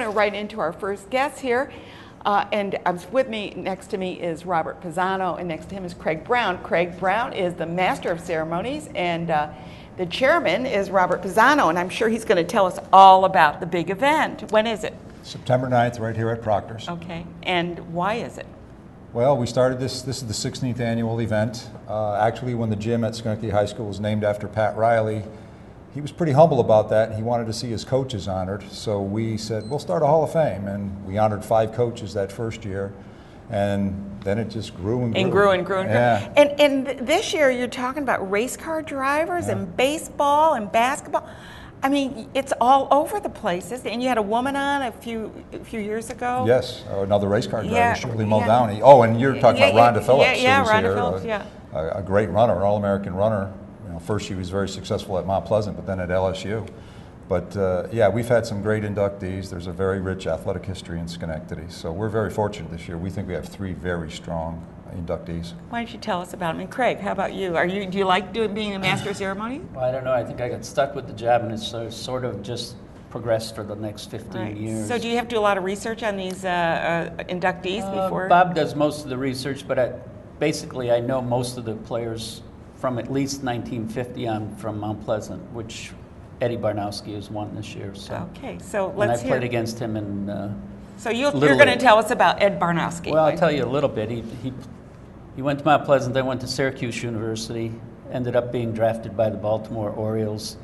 going to right into our first guest here. And with me, next to me is Robert Pezzano, and next to him is Craig Brown. Craig Brown is the Master of Ceremonies, and the chairman is Robert Pezzano, and I'm sure he's going to tell us all about the big event. When is it? September 9th, right here at Proctors. Okay, and why is it? Well, we started this is the 16th annual event. Actually, when the gym at Schenectady High School was named after Pat Riley, he was pretty humble about that. He wanted to see his coaches honored. So we said, we'll start a Hall of Fame. And we honored 5 coaches that first year. And then it just grew and grew. And grew and grew and grew. Yeah. And this year you're talking about race car drivers and baseball and basketball. I mean, it's all over the place, isn't it? And you had a woman on a few years ago. Yes, another race car driver, Yeah, Shirley Muldowney. Oh, and you're talking about Rhonda Phillips. Yeah, who was Rhonda here, Phillips, yeah. A great runner, an All-American runner. You know, first she was very successful at Mount Pleasant, but then at LSU. But yeah, we've had some great inductees. There's a very rich athletic history in Schenectady. So we're very fortunate this year. We think we have 3 very strong inductees. Why don't you tell us about them? And Craig, how about you? Do you like being a master of ceremony? Well, I don't know. I think I got stuck with the job, and it's sort of just progressed for the next 15 years. So do you have to do a lot of research on these inductees before? Bob does most of the research, but basically I know most of the players from at least 1950 on from Mount Pleasant, which Eddie Barnowski has won this year. So. Okay, so And let's I played against him in So you're going to tell us about Ed Barnowski. Well, I'll tell you a little bit. He went to Mount Pleasant, then went to Syracuse University, ended up being drafted by the Baltimore Orioles,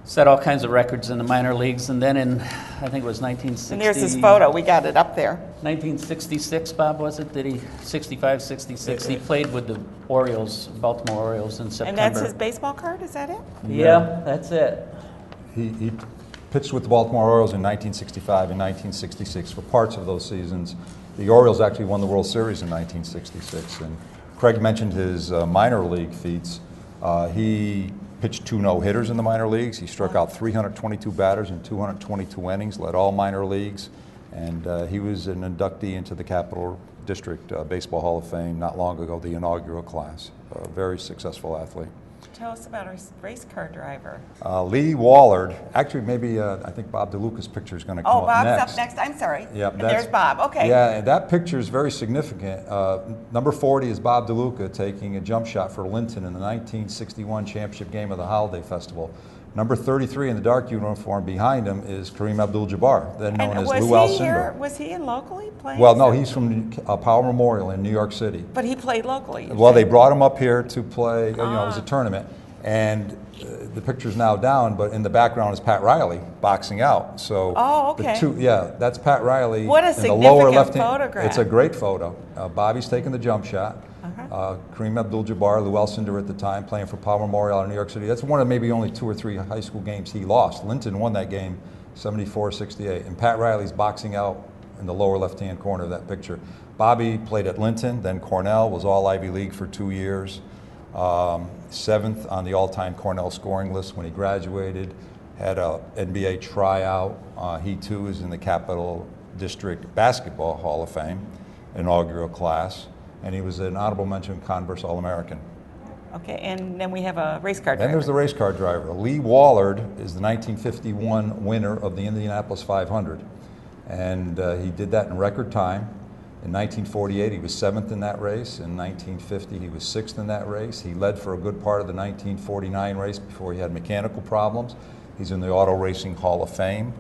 set all kinds of records in the minor leagues, and then in, I think it was 1960. And there's his photo. We got it up there. 1966, Bob, was it? Did he? 65, 66. He played with the Orioles, Baltimore Orioles in September. And that's his baseball card? Is that it? Yeah, that's it. He pitched with the Baltimore Orioles in 1965 and 1966 for parts of those seasons. The Orioles actually won the World Series in 1966. And Craig mentioned his minor league feats. He pitched 2 no-hitters in the minor leagues. He struck out 322 batters in 222 innings, led all minor leagues. And he was an inductee into the Capital District Baseball Hall of Fame not long ago, the inaugural class. A very successful athlete. Tell us about our race car driver. Lee Wallard. Actually, maybe I think Bob DeLuca's picture is going to come up Bob's next. up next. I'm sorry. Yep, And there's Bob. Okay. Yeah, that picture is very significant. Number 40 is Bob DeLuca taking a jump shot for Linton in the 1961 championship game of the Holiday Festival. Number 33 in the dark uniform behind him is Kareem Abdul-Jabbar, then known as Lou Alcindor. Was he in locally playing? Well, no, he's from Powell Memorial in New York City. But he played locally. Well, they brought him up here to play, you know, it was a tournament. And the picture's now down, but in the background is Pat Riley boxing out. So okay. That's Pat Riley. What a in significant the lower left photograph. It's a great photo. Bobby's taking the jump shot. Kareem Abdul-Jabbar, Lou Alcindor at the time, playing for Powell Memorial out of New York City. That's one of maybe only 2 or 3 high school games he lost. Linton won that game 74-68. And Pat Riley's boxing out in the lower left-hand corner of that picture. Bobby played at Linton, then Cornell, was all Ivy League for 2 years. 7th on the all-time Cornell scoring list when he graduated, had a NBA tryout. He too is in the Capital District Basketball Hall of Fame, inaugural class, and he was an honorable mention Converse All-American. Okay, and then we have a race car driver. Then there's the race car driver. Lee Wallard is the 1951 winner of the Indianapolis 500, and he did that in record time. In 1948, he was 7th in that race. In 1950, he was 6th in that race. He led for a good part of the 1949 race before he had mechanical problems. He's in the Auto Racing Hall of Fame.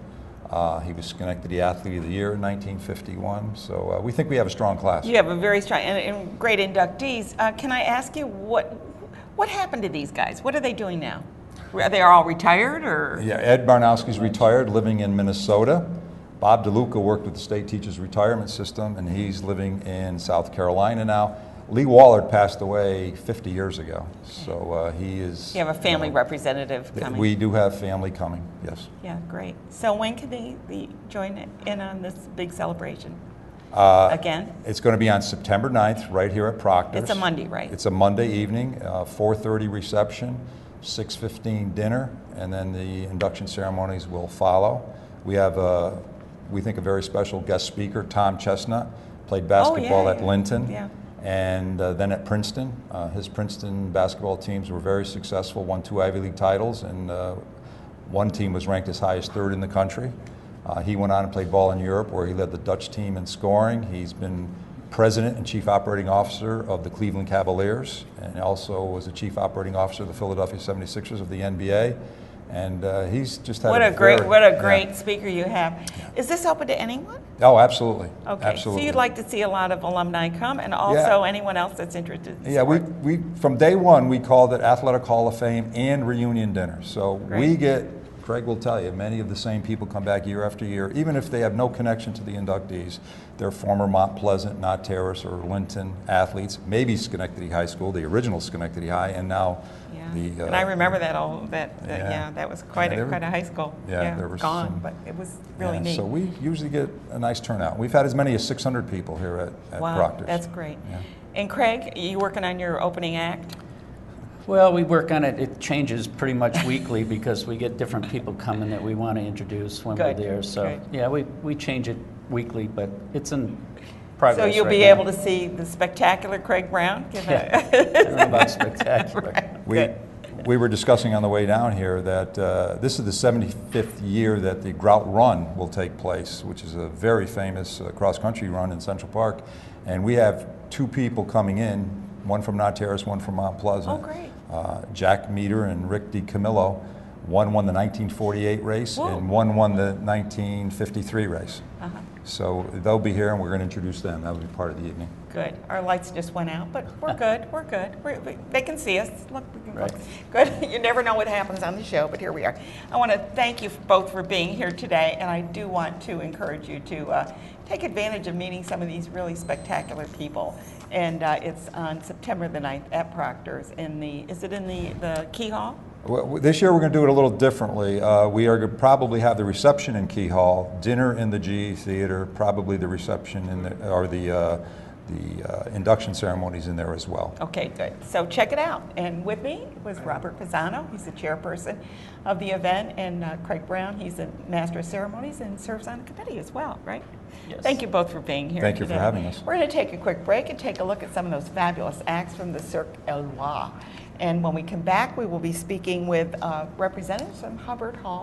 He was Schenectady Athlete of the Year in 1951. So we think we have a strong class. You have a very strong and great inductees. Can I ask you what happened to these guys? What are they doing now? Are they all retired or? Yeah, Ed Barnowski's retired, living in Minnesota. Bob DeLuca worked with the state teachers retirement system, and he's living in South Carolina now. Lee Wallard passed away 50 years ago, so he is... You have a family representative coming? We do have family coming, yes. Yeah, great. So when can they join in on this big celebration? Again? It's going to be on September 9th, right here at Proctors. It's a Monday, right? It's a Monday evening, 4:30 reception, 6:15 dinner, and then the induction ceremonies will follow. We have we think a very special guest speaker, Tom Chestnut, played basketball at Linton, and then at Princeton. His Princeton basketball teams were very successful, won 2 Ivy League titles, and one team was ranked as high as 3rd in the country. He went on and played ball in Europe, where he led the Dutch team in scoring. He's been president and chief operating officer of the Cleveland Cavaliers, and also was the chief operating officer of the Philadelphia 76ers of the NBA. And he's just had what a great speaker you have. Yeah. Is this open to anyone? Oh, absolutely. Okay, absolutely. So you'd like to see a lot of alumni come, and also anyone else that's interested in sport. we from day one we called it Athletic Hall of Fame and reunion dinner. So we get, Craig will tell you, many of the same people come back year after year, even if they have no connection to the inductees. They're former Mount Pleasant, Not Terrace, or Linton athletes, maybe Schenectady High School, the original Schenectady High, and now the. And I remember that was quite a high school. Yeah, there was gone, but it was really neat. So we usually get a nice turnout. We've had as many as 600 people here at Proctors. That's great. Yeah. And Craig, you working on your opening act? Well, we work on it. It changes pretty much weekly because we get different people coming that we want to introduce when we're there. So yeah, we change it weekly, but it's in progress. So you'll be able to see the spectacular Craig Brown. I don't know about spectacular. We were discussing on the way down here that this is the 75th year that the Grout Run will take place, which is a very famous cross-country run in Central Park, and we have two people coming in. One from Not Terrace, one from Mount Pleasant. Oh, great. Jack Meter and Rick DiCamillo. One won the 1948 race, and one won the 1953 race. So they'll be here, and we're going to introduce them. That will be part of the evening. Good. Our lights just went out, but we're good. We're good. They can see us. Look, look. Good. You never know what happens on the show, but here we are. I want to thank you both for being here today, and I do want to encourage you to take advantage of meeting some of these really spectacular people. And it's on September the 9th at Proctors is it in the Key Hall? Well, this year we're going to do it a little differently. We are going to probably have the reception in Key Hall, dinner in the GE Theater, probably the reception in the induction ceremonies in there as well. Okay, good. So check it out. And with me was Robert Pezzano. He's the chairperson of the event, and Craig Brown. He's the master of ceremonies and serves on the committee as well, right? Yes. Thank you both for being here. Thank you for having us. We're going to take a quick break and take a look at some of those fabulous acts from the Cirque Éloigé. And when we come back, we will be speaking with representatives from Hubbard Hall.